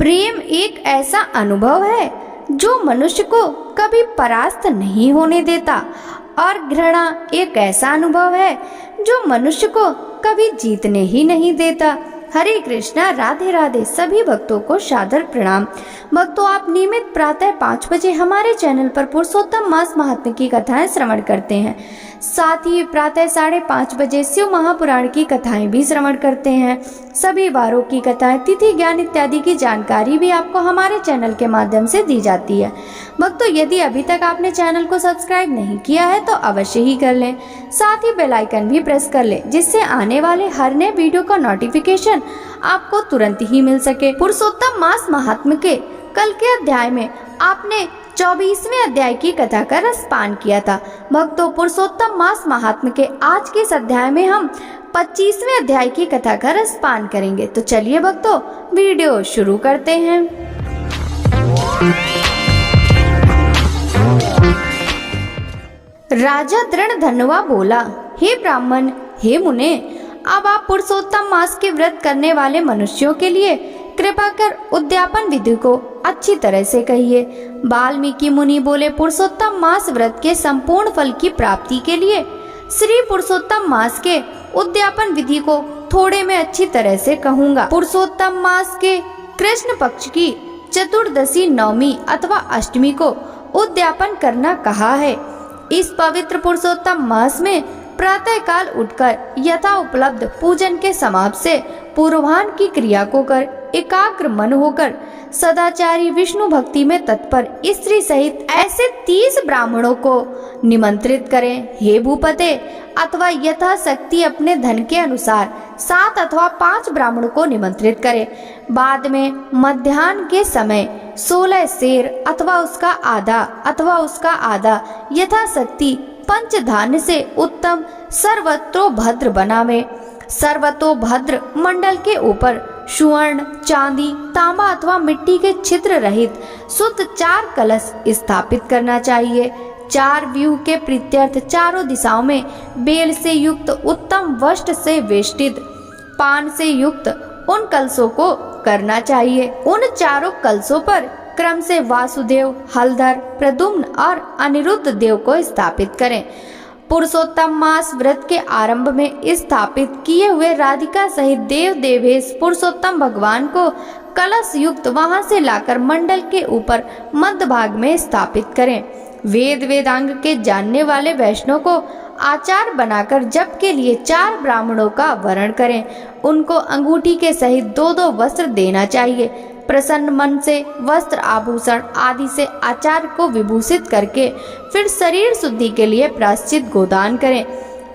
प्रेम एक ऐसा अनुभव है जो मनुष्य को कभी परास्त नहीं होने देता और घृणा एक ऐसा अनुभव है जो मनुष्य को कभी जीतने ही नहीं देता। हरे कृष्णा, राधे राधे। सभी भक्तों को सादर प्रणाम। भक्तों, आप नियमित प्रातः 5 बजे हमारे चैनल पर पुरुषोत्तम मास महात्म्य की कथाएं श्रवण करते हैं। साथ ही प्रातः 5:30 बजे शिव महापुराण की कथाएं भी श्रवण करते हैं। सभी वारों की कथाएं, तिथि, ज्ञान इत्यादि की जानकारी भी आपको हमारे चैनल के माध्यम से दी जाती है। भक्तों, यदि अभी तक आपने चैनल को सब्सक्राइब नहीं किया है तो अवश्य ही कर लें। साथ ही बेल आइकन भी प्रेस कर लें, जिससे आने वाले हर नए वीडियो का नोटिफिकेशन आपको तुरंत ही मिल सके। पुरुषोत्तम मास महात्म्य के कल के अध्याय में आपने 24वें अध्याय की कथा का रसपान किया था। भक्तों, पुरुषोत्तम मास महात्म्य के आज के इस अध्याय में हम 25वें अध्याय की कथा का रसपान करेंगे। तो चलिए भक्तों, वीडियो शुरू करते हैं। राजा दृढ़धनुआ बोला, हे ब्राह्मण, हे मुने, अब आप पुरुषोत्तम मास के व्रत करने वाले मनुष्यों के लिए कृपा कर उद्यापन विधि को अच्छी तरह से कहिए। वाल्मीकि मुनि बोले, पुरुषोत्तम मास व्रत के संपूर्ण फल की प्राप्ति के लिए श्री पुरुषोत्तम मास के उद्यापन विधि को थोड़े में अच्छी तरह से कहूँगा। पुरुषोत्तम मास के कृष्ण पक्ष की चतुर्दशी, नवमी अथवा अष्टमी को उद्यापन करना कहा है। इस पवित्र पुरुषोत्तम मास में प्रातः काल उठकर यथा उपलब्ध पूजन के समाप्त से पूर्वाह्न की क्रिया को कर एकाग्र मन होकर सदाचारी विष्णु भक्ति में तत्पर स्त्री सहित ऐसे 30 ब्राह्मणों को निमंत्रित करें। हे भूपते, अथवा यथाशक्ति अपने धन के अनुसार 7 अथवा 5 ब्राह्मणों को निमंत्रित करें। बाद में मध्याह्न के समय 16 शेर अथवा उसका आधा यथाशक्ति पंचधान्य से उत्तम सर्वतोभद्र बनावे। सर्वतोभद्र मंडल के ऊपर सुवर्ण, चांदी, तांबा अथवा मिट्टी के छिद्र रहित शुद्ध 4 कलश स्थापित करना चाहिए। 4 व्यूह के प्रीत्यर्थ चारों दिशाओं में बेल से युक्त उत्तम वस्त्र से वेष्टित पान से युक्त उन कलशों को करना चाहिए। उन चारों कलशों पर क्रम से वासुदेव, हलधर, प्रद्युम्न और अनिरुद्ध देव को स्थापित करें। पुरुषोत्तम मास व्रत के आरंभ में स्थापित किए हुए राधिका सहित देव देवेश पुरुषोत्तम भगवान को कलश युक्त वहां से लाकर मंडल के ऊपर मध्य भाग में स्थापित करें। वेदांग के जानने वाले वैष्णव को आचार बनाकर जप के लिए 4 ब्राह्मणों का वरण करें। उनको अंगूठी के सहित 2-2 वस्त्र देना चाहिए। प्रसन्न मन से वस्त्र, आभूषण आदि से आचार्य को विभूषित करके फिर शरीर शुद्धि के लिए प्रायश्चित गोदान करें।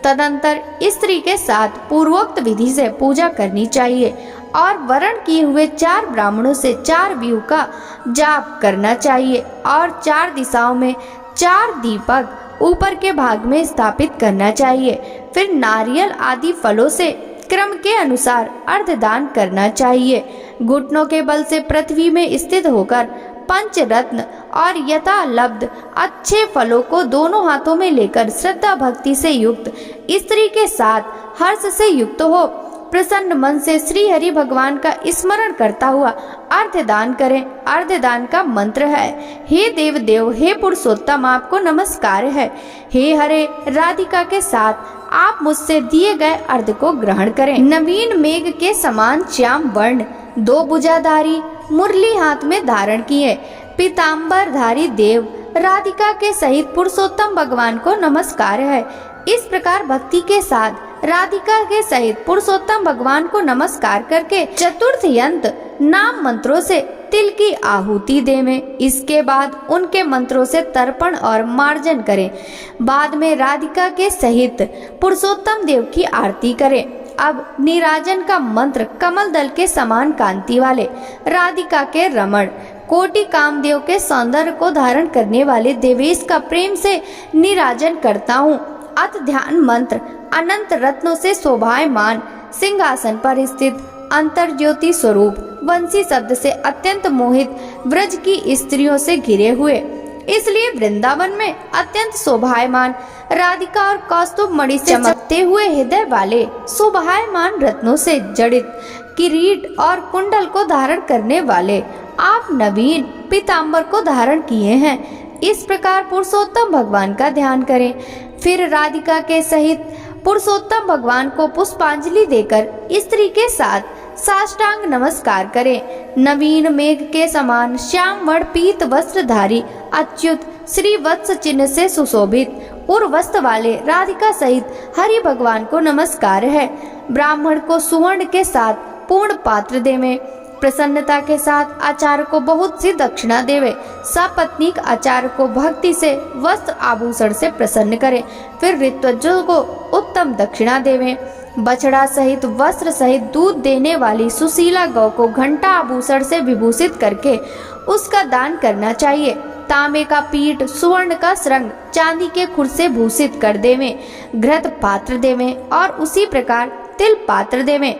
तदंतर स्त्री के साथ पूर्वोक्त विधि से पूजा करनी चाहिए और वरण किए हुए 4 ब्राह्मणों से 4 व्यूह का जाप करना चाहिए और 4 दिशाओं में 4 दीपक ऊपर के भाग में स्थापित करना चाहिए। फिर नारियल आदि फलों से क्रम के अनुसार अर्धदान करना चाहिए। घुटनों के बल से पृथ्वी में स्थित होकर पंचरत्न और यथालब्ध अच्छे फलों को दोनों हाथों में लेकर श्रद्धा भक्ति से युक्त स्त्री के साथ हर्ष से युक्त हो प्रसन्न मन से श्री हरि भगवान का स्मरण करता हुआ अर्धदान करें। अर्धदान का मंत्र है, हे देव देव, हे पुरुषोत्तम, आपको नमस्कार है। हे हरे, राधिका के साथ आप मुझसे दिए गए अर्ध को ग्रहण करें। नवीन मेघ के समान श्याम वर्ण 2 भुजाधारी मुरली हाथ में धारण किए पीताम्बर धारी देव राधिका के सहित पुरुषोत्तम भगवान को नमस्कार है। इस प्रकार भक्ति के साथ राधिका के सहित पुरुषोत्तम भगवान को नमस्कार करके चतुर्थ यंत्र नाम मंत्रों से तिल की आहुति देवें। इसके बाद उनके मंत्रों से तर्पण और मार्जन करें। बाद में राधिका के सहित पुरुषोत्तम देव की आरती करें। अब नीराजन का मंत्र कमल दल के समान कांति वाले राधिका के रमण कोटि कामदेव के सौंदर्य को धारण करने वाले देवेश का प्रेम से नीराजन करता हूँ। अत ध्यान मंत्र अनंत रत्नों से शोभायमान सिंहासन पर स्थित अंतर ज्योति स्वरूप वंशी शब्द से अत्यंत मोहित व्रज की स्त्रियों से घिरे हुए, इसलिए वृंदावन में अत्यंत शोभायमान राधिका और कौस्तुभ मणि से चमकते हुए हृदय वाले शोभायमान रत्नों से जड़ित किरीट और कुंडल को धारण करने वाले आप नवीन पीताम्बर को धारण किए हैं। इस प्रकार पुरुषोत्तम भगवान का ध्यान करें। फिर राधिका के सहित पुरुषोत्तम भगवान को पुष्पांजलि देकर स्त्री के साथ साष्टांग नमस्कार करें। नवीन मेघ के समान श्याम वर्ण पीत वस्त्रधारी अच्युत श्री वत्स चिन्ह से सुशोभित उर्वस्त्र वाले राधिका सहित हरि भगवान को नमस्कार है। ब्राह्मण को सुवर्ण के साथ पूर्ण पात्र देवे। प्रसन्नता के साथ आचार्य को बहुत सी दक्षिणा देवे। सपत्नीक आचार्य को भक्ति से वस्त्र आभूषण से प्रसन्न करे। फिर ऋत्विजों को उत्तम दक्षिणा देवे। बछड़ा सहित वस्त्र सहित दूध देने वाली सुशीला गौ को घंटा आभूषण से विभूषित करके उसका दान करना चाहिए। तांबे का पीठ, सुवर्ण का श्रृंग, चांदी के खुर से भूषित कर देवे। घृत पात्र देवे और उसी प्रकार तिल पात्र देवे।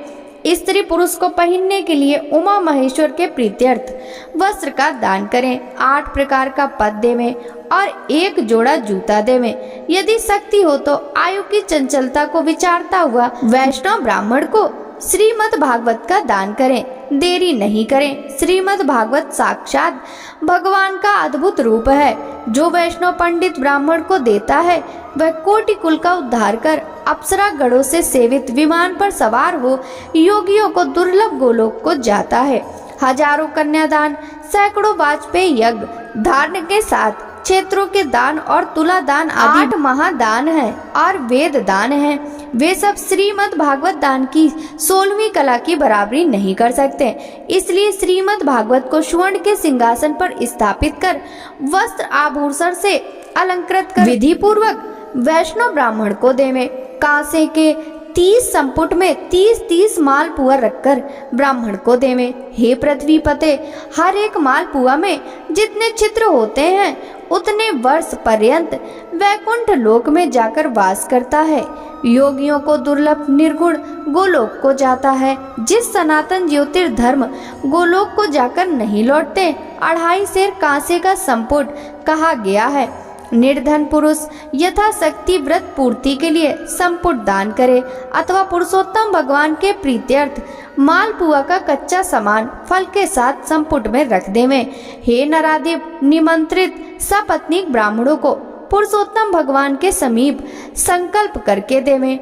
स्त्री पुरुष को पहनने के लिए उमा महेश्वर के प्रीत्यर्थ वस्त्र का दान करें। 8 प्रकार का पद देवें और 1 जोड़ा जूता देवें। यदि शक्ति हो तो आयु की चंचलता को विचारता हुआ वैष्णव ब्राह्मण को श्रीमद् भागवत का दान करें। देरी नहीं करें। श्रीमद् भागवत साक्षात भगवान का अद्भुत रूप है। जो वैष्णव पंडित ब्राह्मण को देता है वह कोटि कुल का उद्धार कर अप्सरा गणों से सेवित विमान पर सवार हो योगियों को दुर्लभ गोलोक को जाता है। हजारों कन्यादान, सैकड़ों वाजपेयी यज्ञ, धारण के साथ क्षेत्रों के दान और तुला दान आदि 8 महादान हैं और वेद दान हैं। वे सब श्रीमद् भागवत दान की 16वीं कला की बराबरी नहीं कर सकते। इसलिए श्रीमद् भागवत को स्वर्ण के सिंहासन पर स्थापित कर वस्त्र आभूषण से अलंकृत कर विधि पूर्वक वैष्णव ब्राह्मण को देवे। कांसे के 30 संपुट में 30-30 मालपुआ रखकर ब्राह्मण को देवे। हे पृथ्वी पते, हर एक मालपुआ में जितने छिद्र होते हैं उतने वर्ष पर्यंत वैकुंठ लोक में जाकर वास करता है। योगियों को दुर्लभ निर्गुण गोलोक को जाता है। जिस सनातन ज्योतिर्धर्म गोलोक को जाकर नहीं लौटते 2.5 सेर कांसे का संपुट कहा गया है। निर्धन पुरुष यथाशक्ति व्रत पूर्ति के लिए संपुट दान करे अथवा पुरुषोत्तम भगवान के प्रीत्यर्थ मालपुआ का कच्चा सामान फल के साथ संपुट में रख देवे। हे नराधिप, निमंत्रित सपत्नीक ब्राह्मणों को पुरुषोत्तम भगवान के समीप संकल्प करके देवे।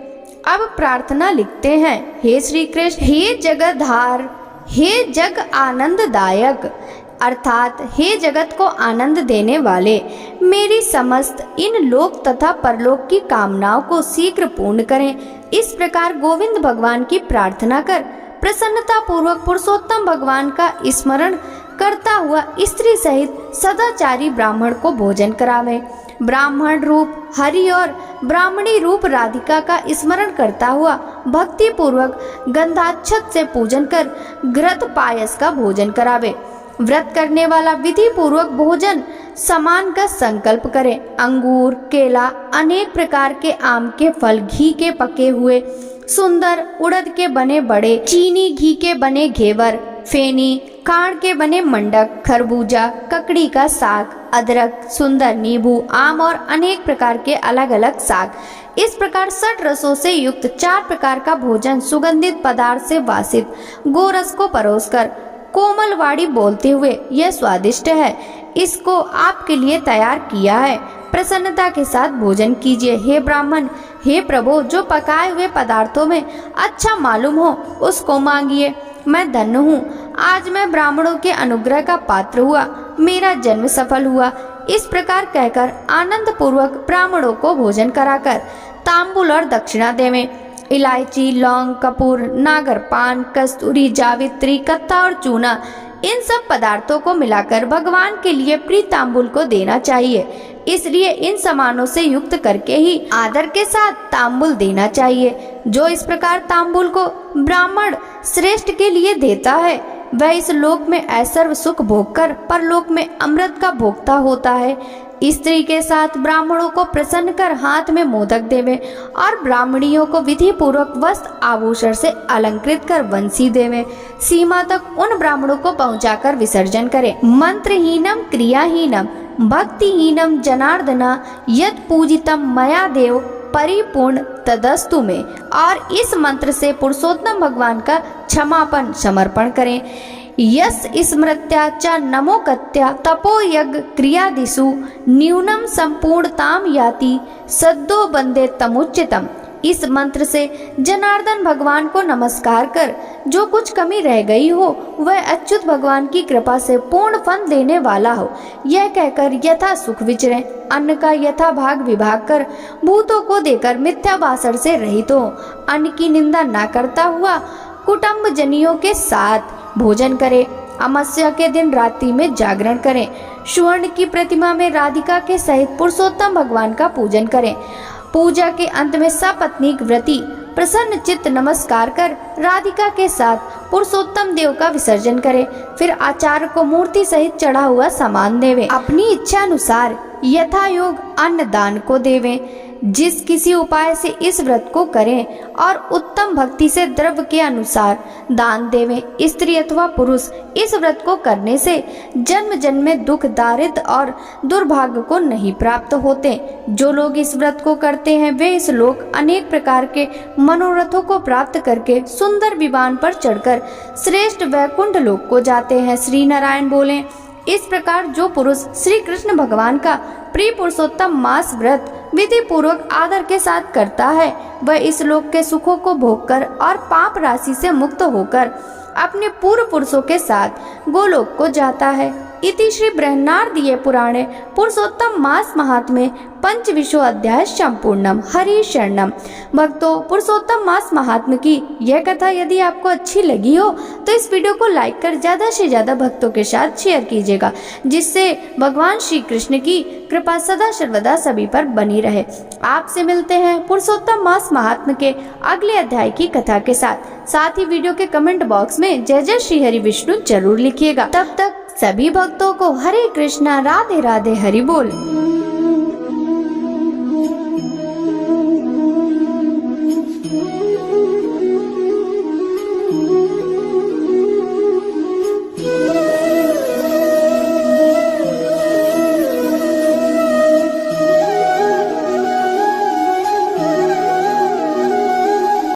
अब प्रार्थना लिखते हैं। हे श्री कृष्ण, हे जगधार, हे जग आनंददायक अर्थात हे जगत को आनंद देने वाले, मेरी समस्त इन लोक तथा परलोक की कामनाओं को शीघ्र पूर्ण करें। इस प्रकार गोविंद भगवान की प्रार्थना कर प्रसन्नता पूर्वक पुरुषोत्तम भगवान का स्मरण करता हुआ स्त्री सहित सदाचारी ब्राह्मण को भोजन करावे। ब्राह्मण रूप हरि और ब्राह्मणी रूप राधिका का स्मरण करता हुआ भक्ति पूर्वक गंधाक्षत से पूजन कर घृत पायस का भोजन करावे। व्रत करने वाला विधि पूर्वक भोजन समान का संकल्प करे। अंगूर, केला, अनेक प्रकार के आम के फल, घी के पके हुए सुंदर, उड़द के बने बड़े, चीनी घी के बने घेवर, फेनी, काड़ के बने मंडक, खरबूजा, ककड़ी का साग, अदरक, सुंदर नींबू, आम और अनेक प्रकार के अलग अलग साग। इस प्रकार 6 रसों से युक्त 4 प्रकार का भोजन सुगंधित पदार्थ से वासित गोरस को परोसकर कोमल वाणी बोलते हुए, यह स्वादिष्ट है, इसको आपके लिए तैयार किया है, प्रसन्नता के साथ भोजन कीजिए। हे ब्राह्मण, हे प्रभु, जो पकाए हुए पदार्थों में अच्छा मालूम हो उसको मांगिए। मैं धन्य हूँ, आज मैं ब्राह्मणों के अनुग्रह का पात्र हुआ, मेरा जन्म सफल हुआ। इस प्रकार कहकर आनंद पूर्वक ब्राह्मणों को भोजन कराकर तांबुल और दक्षिणा देवें। इलायची, लौंग, कपूर, नागर पान, कस्तूरी, जावित्री, कत्था और चूना, इन सब पदार्थों को मिलाकर भगवान के लिए प्रीत तांबुल को देना चाहिए। इसलिए इन सामानों से युक्त करके ही आदर के साथ तांबुल देना चाहिए। जो इस प्रकार तांबुल को ब्राह्मण श्रेष्ठ के लिए देता है वह इस लोक में ऐश्वर्य सुख भोग कर परलोक में अमृत का भोक्ता होता है। स्त्री के साथ ब्राह्मणों को प्रसन्न कर हाथ में मोदक देवे और ब्राह्मणियों को विधि पूर्वक वस्त्र आभूषण से अलंकृत कर वंशी देवे। सीमा तक उन ब्राह्मणों को पहुंचाकर विसर्जन करे। मंत्रहीनम क्रियाहीनम भक्तिहीनम जनार्दना यद पूजितम मया देव परिपूर्ण तदस्तु में। और इस मंत्र से पुरुषोत्तम भगवान का क्षमापन समर्पण करें। यस स्मृत्या च नमोकत्या तपो यज्ञ क्रियादिषु न्यूनम संपूर्णताम याति सद्दो बंदे तमुच्चितम। इस मंत्र से जनार्दन भगवान को नमस्कार कर जो कुछ कमी रह गई हो वह अच्युत भगवान की कृपा से पूर्ण फल देने वाला हो, यह कहकर यथा सुख विचरे, अन्न का यथा भाग विभाग कर भूतों को देकर मिथ्या वासर से रहित हो, अन्न की निंदा न करता हुआ कुटुंब जनियों के साथ भोजन करे, अमावस्या के दिन रात्रि में जागरण करें, स्वर्ण की प्रतिमा में राधिका के सहित पुरुषोत्तम भगवान का पूजन करें। पूजा के अंत में सपत्नीक व्रती प्रसन्न चित्त नमस्कार कर राधिका के साथ पुरुषोत्तम देव का विसर्जन करें। फिर आचार्य को मूर्ति सहित चढ़ा हुआ सामान देवे, अपनी इच्छा अनुसार यथा योग अन्न दान को देवें। जिस किसी उपाय से इस व्रत को करें और उत्तम भक्ति से द्रव्य के अनुसार दान देवें। स्त्री अथवा पुरुष इस व्रत को करने से जन्म जन्म में दुख, दारिद्र्य और दुर्भाग्य को नहीं प्राप्त होते। जो लोग इस व्रत को करते हैं वे इस लोक अनेक प्रकार के मनोरथों को प्राप्त करके सुंदर विमान पर चढ़कर श्रेष्ठ वैकुंठ लोक को जाते हैं। श्री नारायण बोले। इस प्रकार जो पुरुष श्री कृष्ण भगवान का प्रिय पुरुषोत्तम मास व्रत विधि पूर्वक आदर के साथ करता है वह इस लोक के सुखों को भोगकर और पाप राशि से मुक्त होकर अपने पूर्व पुरुषों के साथ गोलोक को जाता है। इति श्री बृहन्नारदीय पुराणे पुरुषोत्तम मास महात्म्ये पंचविंशो अध्याय संपूर्णम। हरि शरणम। भक्तों, पुरुषोत्तम मास महात्म्य की यह कथा यदि आपको अच्छी लगी हो तो इस वीडियो को लाइक कर ज्यादा से ज्यादा भक्तों के साथ शेयर कीजिएगा, जिससे भगवान श्री कृष्ण की कृपा सदा सर्वदा सभी पर बनी रहे। आपसे मिलते हैं पुरुषोत्तम मास महात्म्य के अगले अध्याय की कथा के साथ ही वीडियो के कमेंट बॉक्स में जय जय श्री हरि विष्णु जरूर लिखिएगा। तब तक सभी भक्तों को हरे कृष्णा, राधे राधे, हरि बोल।